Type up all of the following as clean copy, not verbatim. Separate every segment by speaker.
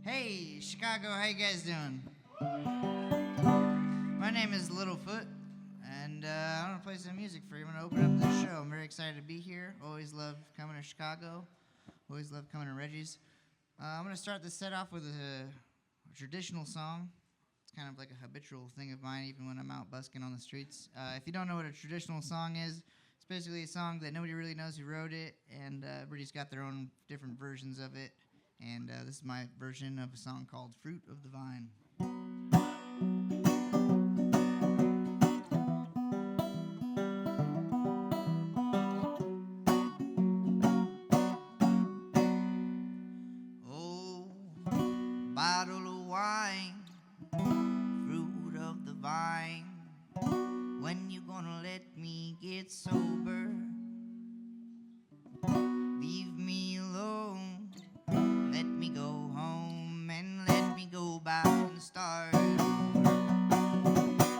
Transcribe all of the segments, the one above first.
Speaker 1: Hey, Chicago, how you guys doing? My name is Littlefoot, and I want to play some music for you. I'm going to open up this show. I'm very excited to be here. Always love coming to Chicago. Always love coming to Reggies. I'm going to start this set off with a traditional song. It's kind of like a habitual thing of mine, even when I'm out busking on the streets. If you don't know what a traditional song is, it's basically a song that nobody really knows who wrote it, and everybody's got their own different versions of it. And this is my version of a song called Fruit of the Vine. Oh, bottle of wine, fruit of the vine, when you gonna let me get sober? Leave me alone. Let me go home and let me go back and start over.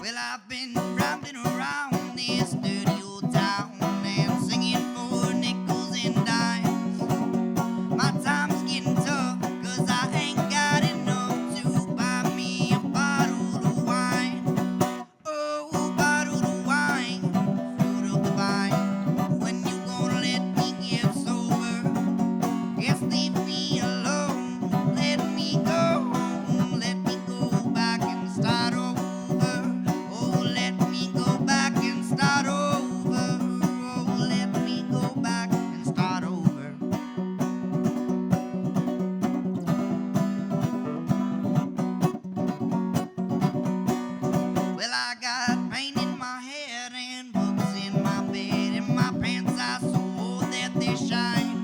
Speaker 1: Well, I've been rambling around this dirty old town and singing for nickels and dimes. My time's getting tough 'cause I ain't got enough to buy me a bottle of wine. Oh, bottle of wine, fruit of the vine, when you gonna let me get sober? Yes, leave me alone, let me go home, let me go back and start over. Oh, let me go back and start over. Oh, let me go back and start over. Well, I got pain in my head and books in my bed, and my pants are so old that they shine.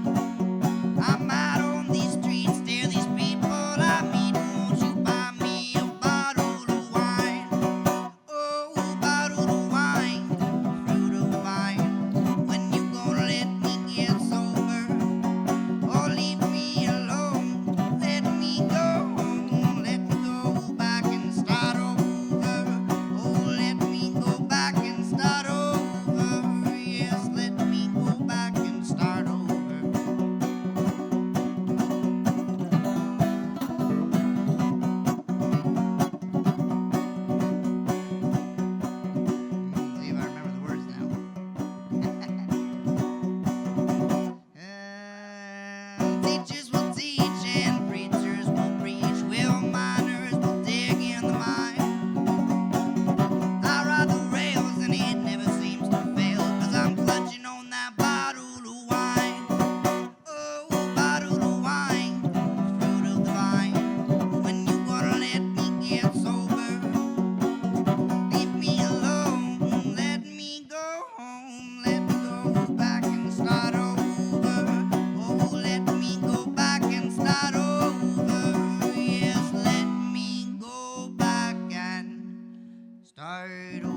Speaker 1: I'm out on these streets, there these people I meet. Won't you buy me a bottle of wine? Oh, bottle of wine, fruit of the vine, when you gonna let me get sober? Oh, leave me alone, let me go home, let me go back and start over. Oh, let me go back and start over. Yes, let me go back and start over. See if I remember the words now. Teachers will teach and preachers will preach. Well, miners will dig in the mine. I ride the rails and it never seems to fail, 'cause I'm clutching on that bottle of wine. Oh, bottle of wine, fruit of the vine, when you gonna let me get sober? Leave me alone, let me go home, let me go back and start over. Oh, let me go back and start over. Yes, let me go back and start over.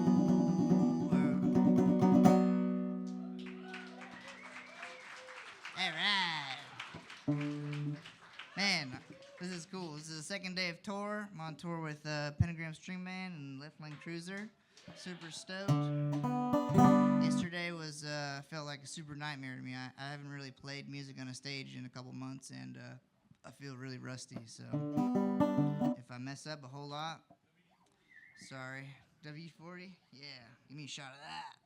Speaker 1: All right. Man, this is cool. This is the second day of tour. I'm on tour with Pentagram String Band and Left Lane Cruiser. Super stoked. Yesterday was felt like a super nightmare to me. I haven't really played music on a stage in a couple months, and I feel really rusty. So if I mess up a whole lot, sorry. W40? Yeah, give me a shot of that.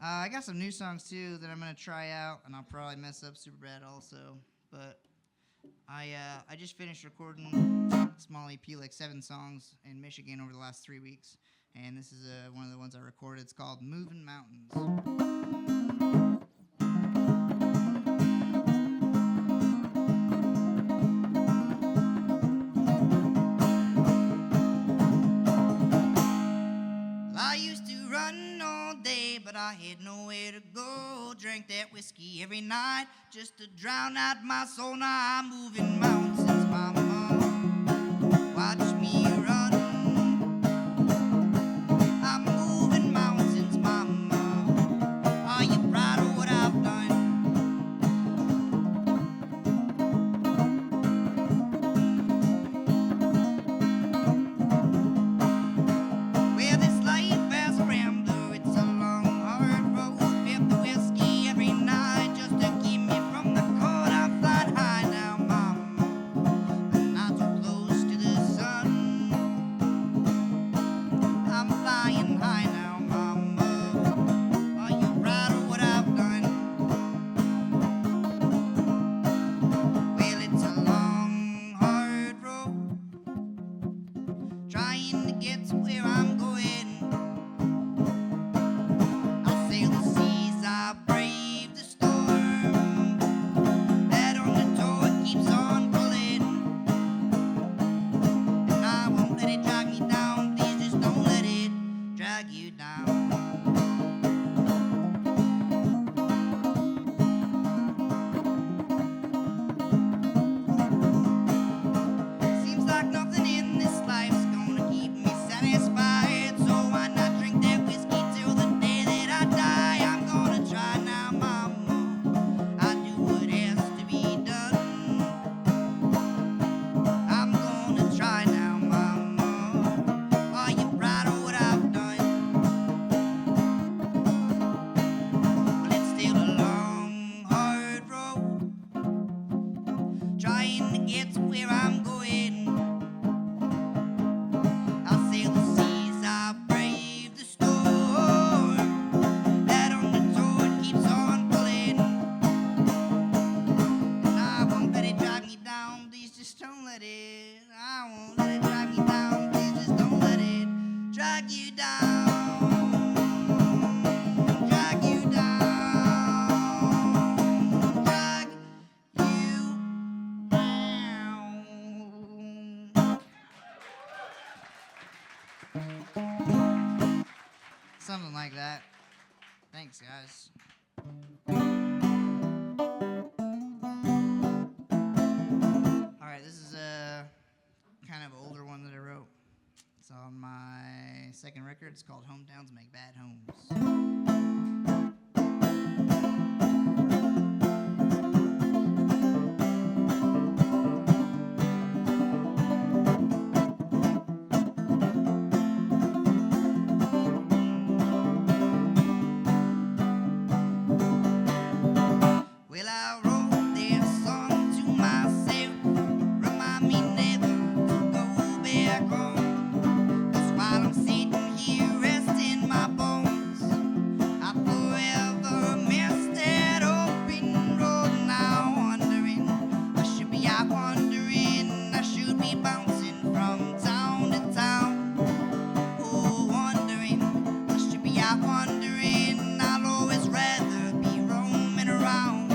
Speaker 1: I got some new songs too that I'm gonna try out, and I'll probably mess up super bad also. But I just finished recording a small EP, like 7 songs in Michigan over the last 3 weeks, and this is one of the ones I recorded. It's called Moving Mountains. I used to run all day, but I had nowhere to go. Drank that whiskey every night just to drown out my soul. Now I'm moving mountains, mama. Watch me run. I'm moving mountains, mama. Are you proud of what I've done? Well, this life as a rambler, it's a long, hard road. Fifth the whiskey every night just to keep me from the cold. I'm flying high Something like that. Thanks, guys. All right, this is a kind of older one that I wrote. It's on my second record. It's called Hometowns Make Bad Homes. Well, I wrote this song to myself, remind me never to go back home. 'Cause while I'm sitting here resting my bones, I forever missed that open road. Now wondering, I should be out wandering, I should be bouncing from town to town. Oh, wondering, I should be out wandering, I'll always rather be roaming around.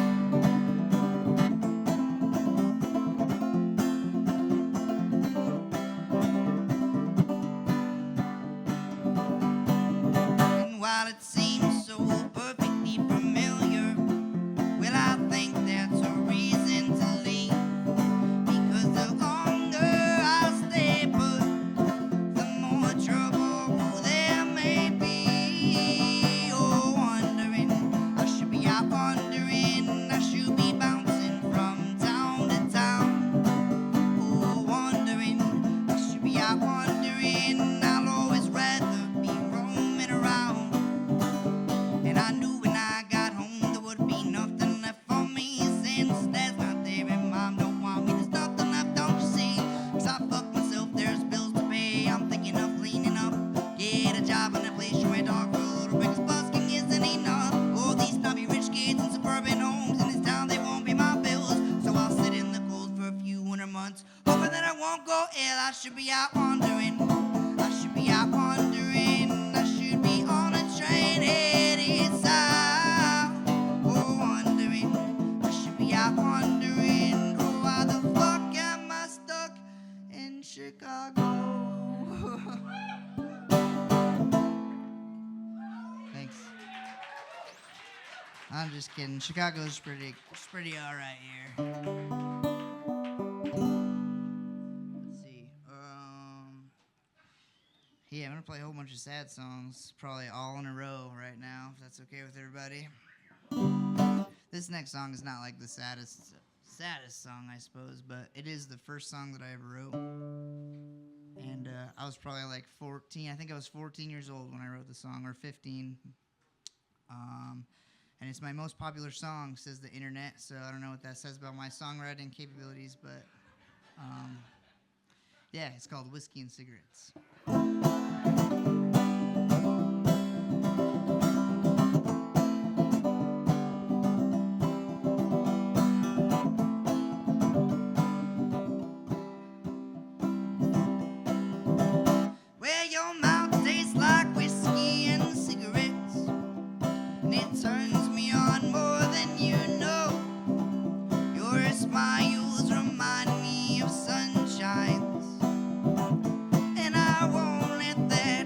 Speaker 1: And while it seems so perfectly familiar, well, I think that's a reason to leave. Because the longer I stay put, the more trouble there may be. Oh, wondering, I should be out wandering, I should be bouncing from town to town. Oh, wondering, I should be out wandering, I'll always rather be roaming around. And I knew when I got home there would be nothing left for me. Since Dad's not there and Mom don't want me, there's nothing left, don't you see? 'Cause I fucked myself, there's bills to pay. I'm thinking of cleaning up, get a job in a place where dog for a little bit, 'cause busking isn't enough. All these snobby rich kids in suburban homes in this town, they won't pay my bills. So I'll sit in the cold for a few winter months, hoping that I won't go ill. I should be out wandering, I should be out wandering, I should be on a train headed south. Oh, wondering, I should be out wandering. Oh, why the fuck am I stuck in Chicago? Thanks. I'm just kidding. Chicago's pretty all right here. Let's see. Yeah, I'm gonna play a whole bunch of sad songs, probably all in a row right now, if that's okay with everybody. This next song is not like the saddest song, I suppose, but it is the first song that I ever wrote. And I was probably like 14. I think I was 14 years old when I wrote the song, or 15. And it's my most popular song, says the internet. So I don't know what that says about my songwriting capabilities, but yeah, it's called Whiskey and Cigarettes. Well, your mouth tastes like whiskey and cigarettes, and it turns me on more than you know. Your smiles remind me of sunshines, and I won't let that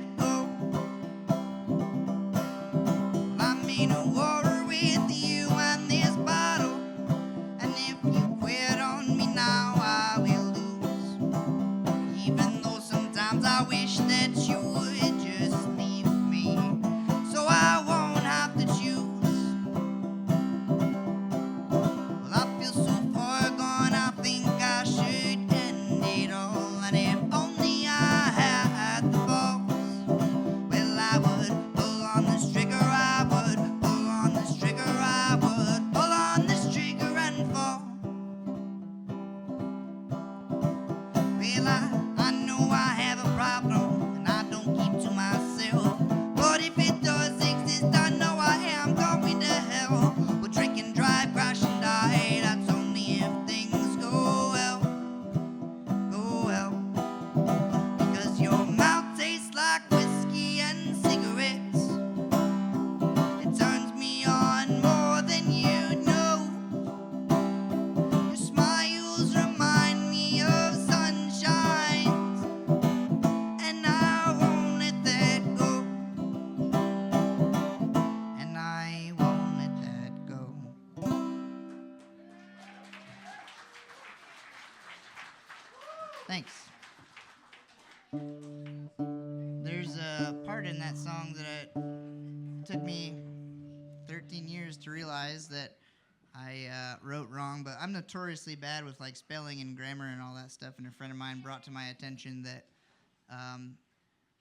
Speaker 1: Thanks. There's a part in that song that it took me 13 years to realize that I wrote wrong, but I'm notoriously bad with like spelling and grammar and all that stuff. And a friend of mine brought to my attention that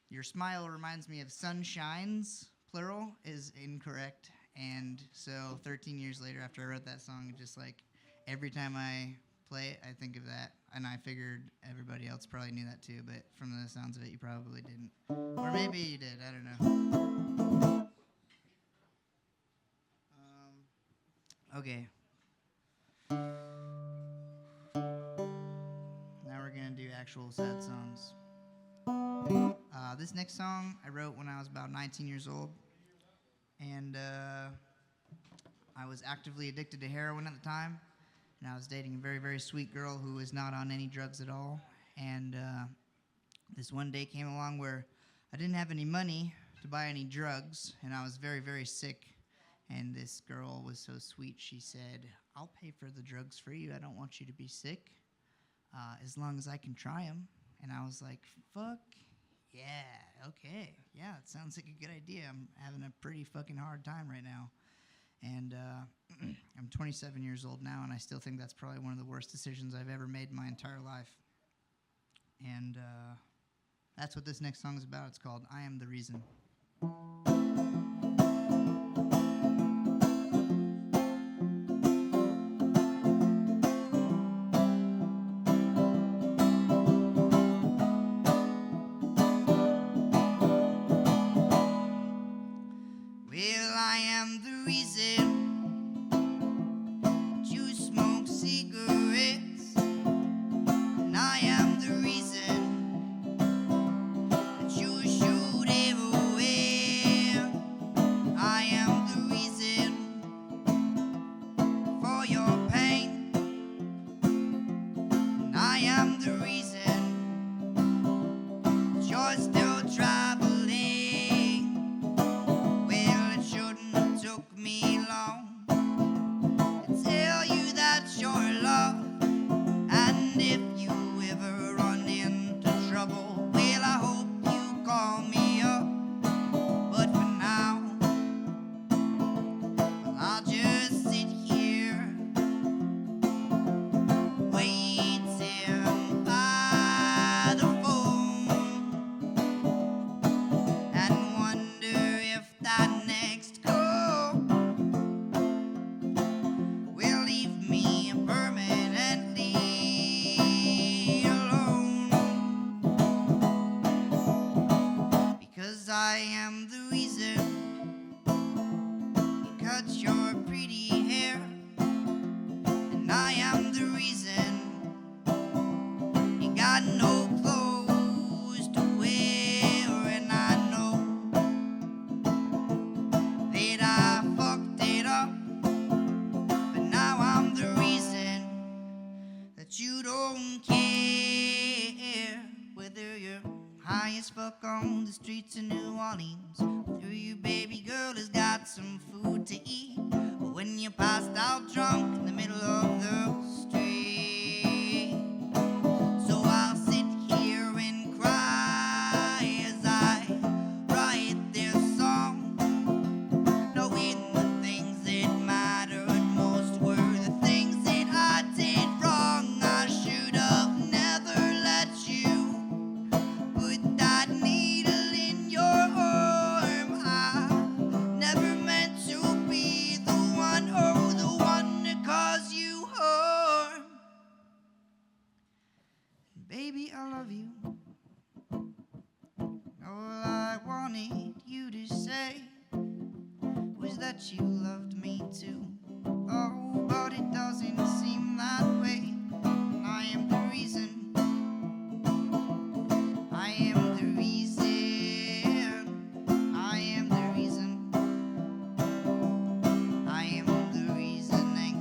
Speaker 1: your smile reminds me of sunshines, plural, is incorrect. And so 13 years later, after I wrote that song, just like every time I play it, I think of that. And I figured everybody else probably knew that too, but from the sounds of it, you probably didn't. Or maybe you did, I don't know. Okay. Now we're going to do actual sad songs. This next song I wrote when I was about 19 years old. And I was actively addicted to heroin at the time. And I was dating a very, very sweet girl who was not on any drugs at all. And this one day came along where I didn't have any money to buy any drugs. And I was very, very sick. And this girl was so sweet. She said, "I'll pay for the drugs for you. I don't want you to be sick as long as I can try them." And I was like, fuck yeah, okay. Yeah, it sounds like a good idea. I'm having a pretty fucking hard time right now. And I'm 27 years old now, and I still think that's probably one of the worst decisions I've ever made in my entire life. And that's what this next song is about. It's called I Am the Reason. Well, I am the reason that you smoke cigarettes, and I am the reason that you shoot everywhere. I am the reason for your pain, and I am the reason that you're still traveling. Me long to tell you that you're loved, and if you ever run into trouble, well, I hope you call me up. But for now, well, I'll just sit here waiting by the phone and wonder if that next call I am the reason you cut your pretty hair, and I am the reason you got no clothes to wear, and I know that I fucked it up, but now I'm the reason that you don't care whether you're high as fuck on the streets of New Orleans, whether your baby girl has got some food to eat, or when you're passed out drunk in the middle of the street. So I'll sit here and cry as I write this song, knowing the things that mattered most were the things that I did wrong. I should have never let you put that needle in your arm. I never meant to be the one, oh, the one to cause you harm. Baby, I love you. All I wanted you to say was that you loved me too. Oh, but it doesn't seem that way. I am the reason. I am the reason. I am the reason. I am the reasoning.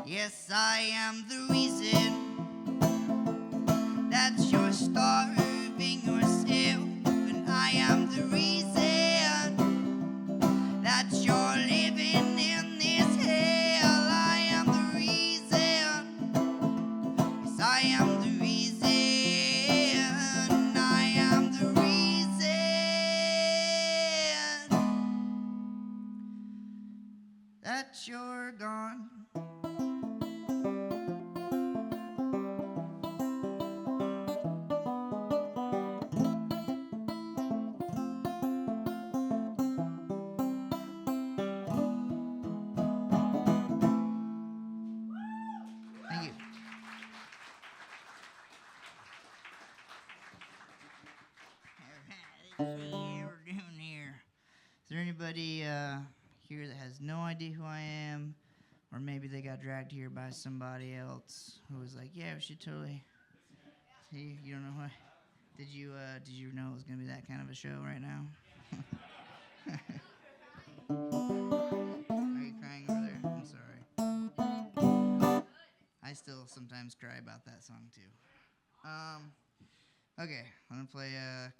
Speaker 1: Yes, I am the reason that you're starving yourself, and I am the reason that you're living in this hell. I am the reason that you're gone. Thank you. All right, let's see what we're doing here. Is there anybody here that has no idea who I am? Or maybe they got dragged here by somebody else who was like, yeah, we should totally. See, you don't know who did you know it was going to be that kind of a show right now? Are you crying over there? I'm sorry. I still sometimes cry about that song too. Okay, I'm going to play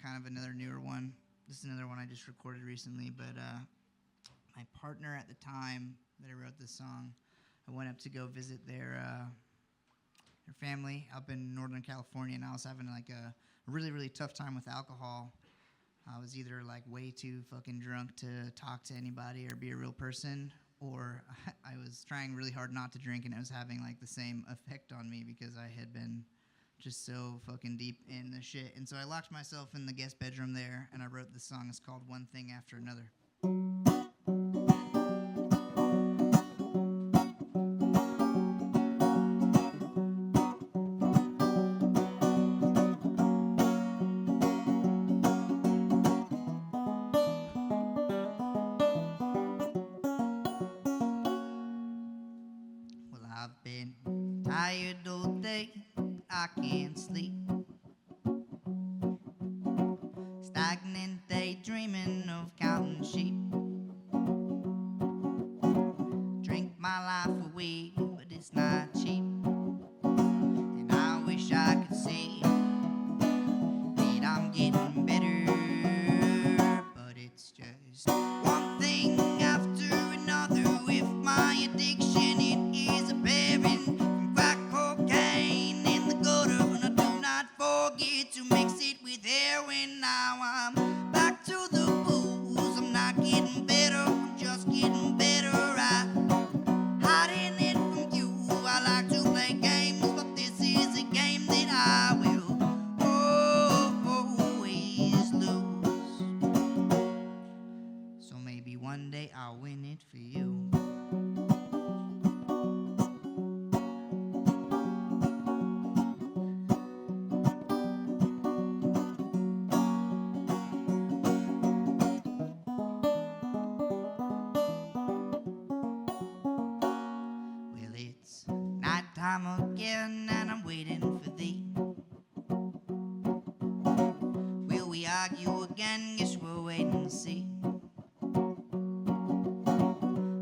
Speaker 1: kind of another newer one. This is another one I just recorded recently, but my partner at the time that I wrote this song, I went up to go visit their family up in Northern California, and I was having like a really, really tough time with alcohol. I was either like way too fucking drunk to talk to anybody or be a real person, or I was trying really hard not to drink, and it was having like the same effect on me because I had been just so fucking deep in the shit. And so I locked myself in the guest bedroom there, and I wrote this song. It's called One Thing After Another. Well, I've been tired all day, I can't sleep. Stagnant daydreaming of counting sheep. Drink my life away, but it's not cheap. And I wish I could say that I'm getting better, but it's just one thing after another with my addiction. It is apparent from crack cocaine in the gutter, and I do not forget to mix it with heroin. Now I'm back to the booze. I'm not getting better, I'm just getting better. Hiding it from you. I like to play games, but this is a game that I will always lose. So maybe one day I'll win it for you. Well, it's nighttime again, and I'm waiting for thee. Will we argue again? Guess we'll wait and see.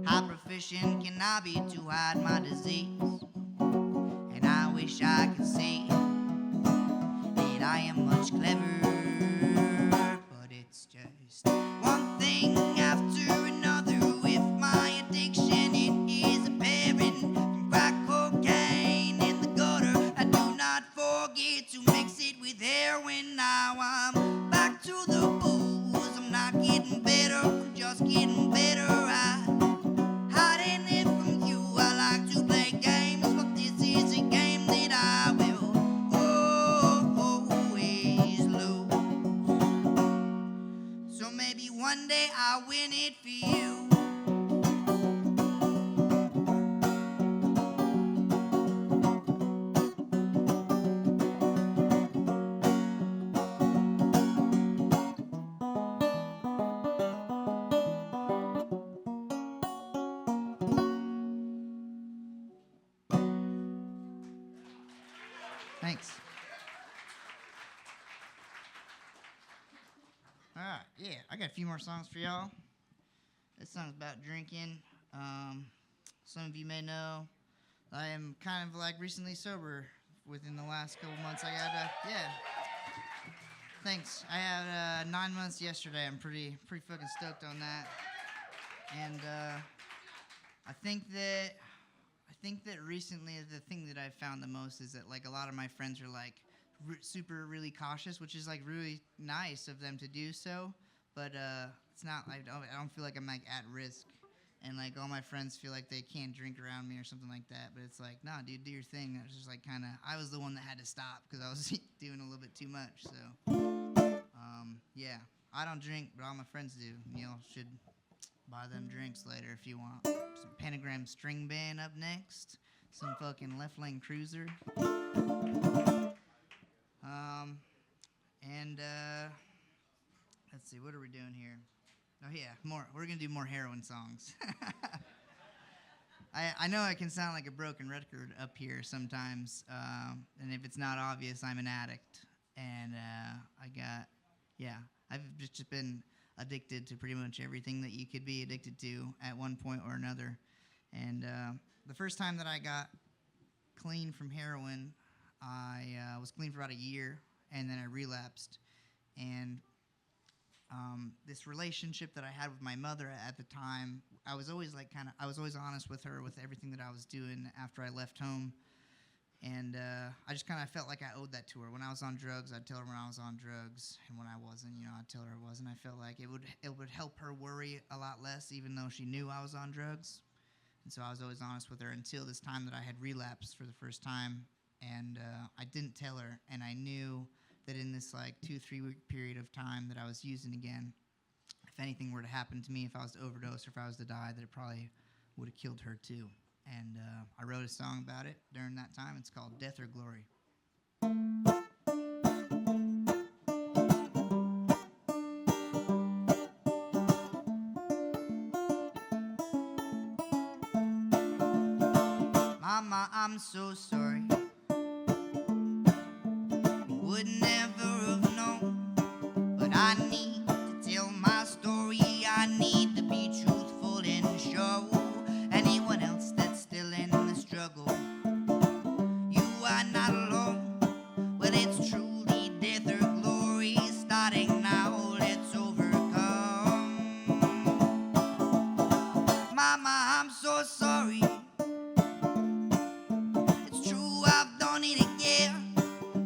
Speaker 1: How proficient can I be to hide my disease? And I wish I could say that I am much cleverer, but it's just one thing after another with my addiction. It is apparent from crack cocaine in the gutter. I do not forget to mix it with heroin. Now I'm back to the booze. I'm not getting better, I'm just getting better. Hiding it from you. I like to play games, but this is a game that I will always lose. So maybe one day I'll win it for you. Thanks. All right, yeah, I got a few more songs for y'all. This song's about drinking. Some of you may know I am kind of like recently sober within the last couple months. I got, yeah. Thanks. I had 9 months yesterday. I'm pretty fucking stoked on that. And I think that recently the thing that I've found the most is that like a lot of my friends are like super really cautious, which is like really nice of them to do so. But it's not. I don't feel like I'm like at risk. and like all my friends feel like they can't drink around me or something like that. But it's like, nah, dude, do your thing. I was just like I was the one that had to stop because I was doing a little bit too much. So, yeah, I don't drink, but all my friends do. You know, should buy them drinks later if you want. Some Pentagram String Band up next. Some fucking Left Lane Cruiser. And let's see, what are we doing here? Oh yeah, more. We're gonna do more heroin songs. I know I can sound like a broken record up here sometimes, and if it's not obvious, I'm an addict, and I've just been addicted to pretty much everything that you could be addicted to at one point or another. And the first time that I got clean from heroin, I was clean for about a year, and then I relapsed. And this relationship that I had with my mother at the time, I was always I was always honest with her with everything that I was doing after I left home. And I just kind of felt like I owed that to her. When I was on drugs, I'd tell her when I was on drugs, and when I wasn't, I'd tell her I wasn't. I felt like it would help her worry a lot less, even though she knew I was on drugs. And so I was always honest with her until this time that I had relapsed for the first time, and I didn't tell her, and I knew that in this 2-3 week period of time that I was using again, if anything were to happen to me, if I was to overdose or if I was to die, that it probably would have killed her too. And I wrote a song about it during that time. It's called Death or Glory. Mama, I'm so sorry. Would never have known, but I need to tell my story. I need to be truthful and show anyone else that's still in the struggle. You are not alone. Well, it's truly death or glory. Starting now, let's overcome. Mama, I'm so sorry. It's true, I've done it again.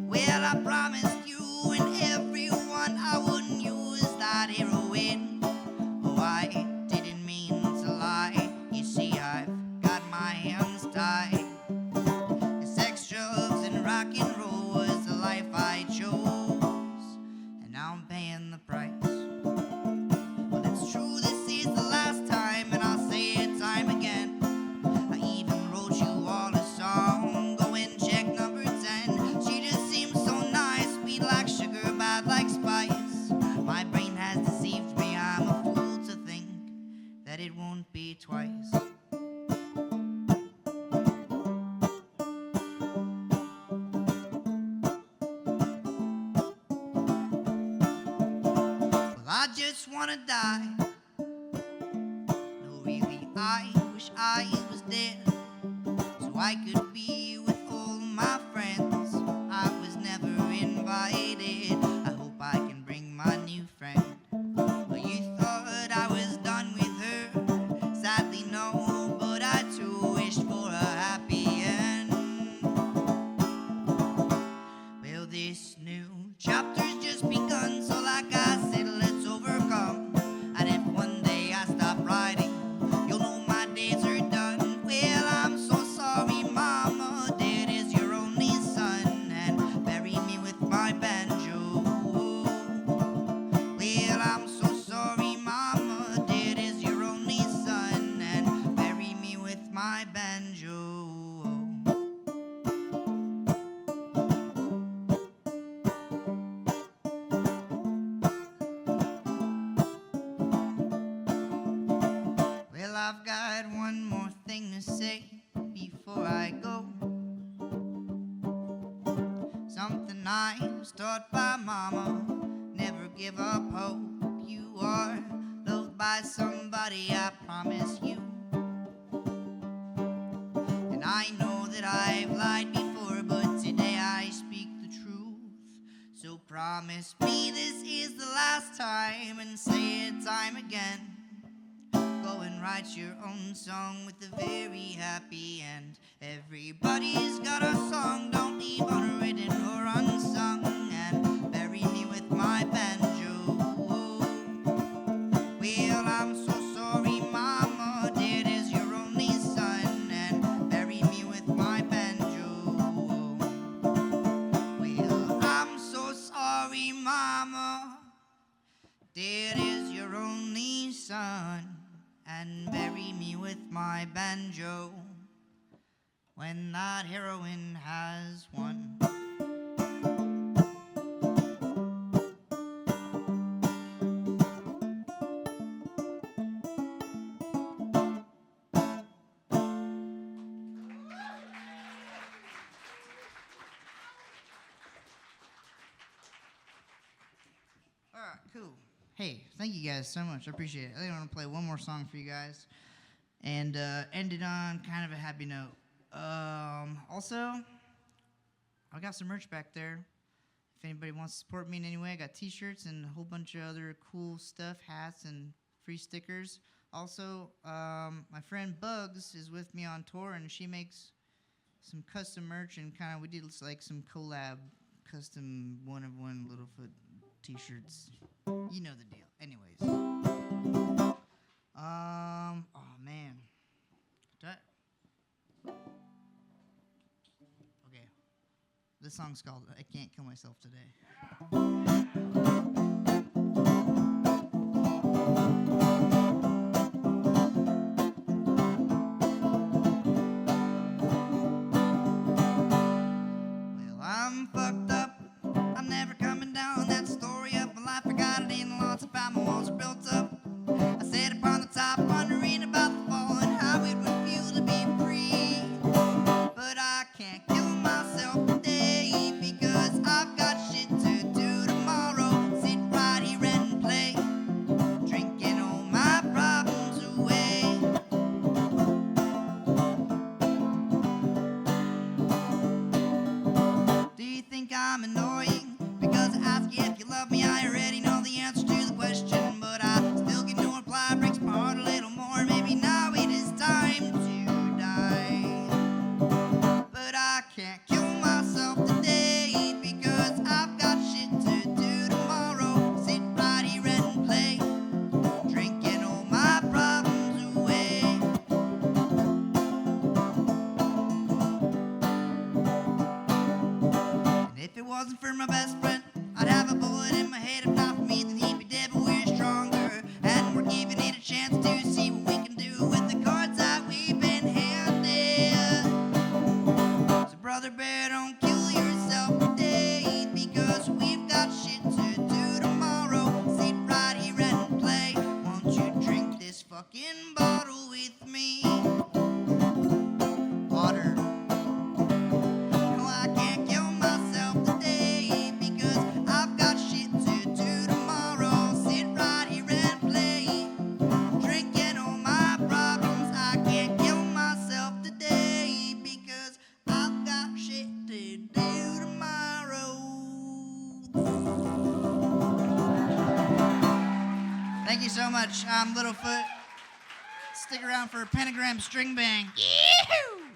Speaker 1: Well, I promised you and everyone I wouldn't use that heroin. Oh, I didn't mean to lie. You see, I've got my hands tied. Sex, drugs, and rock and roll was the life I chose, and now I'm paying the price. Well, it's true, this is the last time, and I'll say it time again. I even wrote you all a song. Go and check number 10. She just seems so nice, sweet like sugar, bad like spice. My brain has deceived me. I'm a fool to think that it won't be twice. Well, I just wanna die. No, really, I wish I was dead, so I could be with all my friends. I was never invited. I hope I can bring my new friend. Well, you thought I was done with her. Sadly, no, but I too wished for a happy end. Well, this new chapter's just begun, so like I said, let's overcome. And if one day I stop writing, you'll know my days are done. Well, I'm so sorry, Mama, dead is your only son, and bury me with my banjo. Well, I'm so sorry, Mama, dead is your only son, and bury me with my banjo. Well, I've got one more thing to say before I go. Something I was taught by Mama: never give up hope. You are loved by somebody, I promise you. And I know that I've lied before, but today I speak the truth. So promise me this is the last time, and say it time again. Go and write your own song with a very happy end. Everybody's got a song, don't leave unwritten or unsung, and bury me with my banjo. Well, I'm so sorry, Mama, dear. hero when that heroine has won. All right, cool. Hey, thank you guys so much. I appreciate it. I think I'm going to play one more song for you guys and end it on kind of a happy note. Also, I got some merch back there. If anybody wants to support me in any way, I got t-shirts and a whole bunch of other cool stuff, hats and free stickers. Also, my friend Bugs is with me on tour, and she makes some custom merch, and kind of we did like some collab custom one-of-one Littlefoot t-shirts. You know the deal. Anyways. Oh man. Okay. This song's called I Can't Kill Myself Today. Well, I'm fucked up. I'm never coming down. That story of my life, I got it in lots of my walls are built up. I sat upon the top, wondering about the fall and how it would feel to be free. But I can't kill myself today because I've got shit to do tomorrow. Sit right here and play, drinking all my problems away. Do you think I'm annoying? Because I ask you if you love me, I already know the answer to the question. But I still get no reply, breaks my heart a little more. Maybe now it is time to die. But I can't kill myself today because I've got shit to do tomorrow. Sit right here and play, drinking all my problems away. And if it wasn't for my best friend, I'd have a bullet in my head. If not for me, then he'd be dead, but we're stronger. And we're giving it a chance to see what we can do with the cards that we've been handed. So brother bear, don't kill yourself today because we've got shit to do tomorrow. Sit right here and play. Won't you drink this fucking bottle with me? Water. No, I can't kill myself today because I've got shit to do tomorrow. Sit right here and play, drinking all my problems. I can't kill myself today because I've got shit to do tomorrow. Thank you so much. I'm Littlefoot. Stick around for a pentagram string bang. Yee-hoo!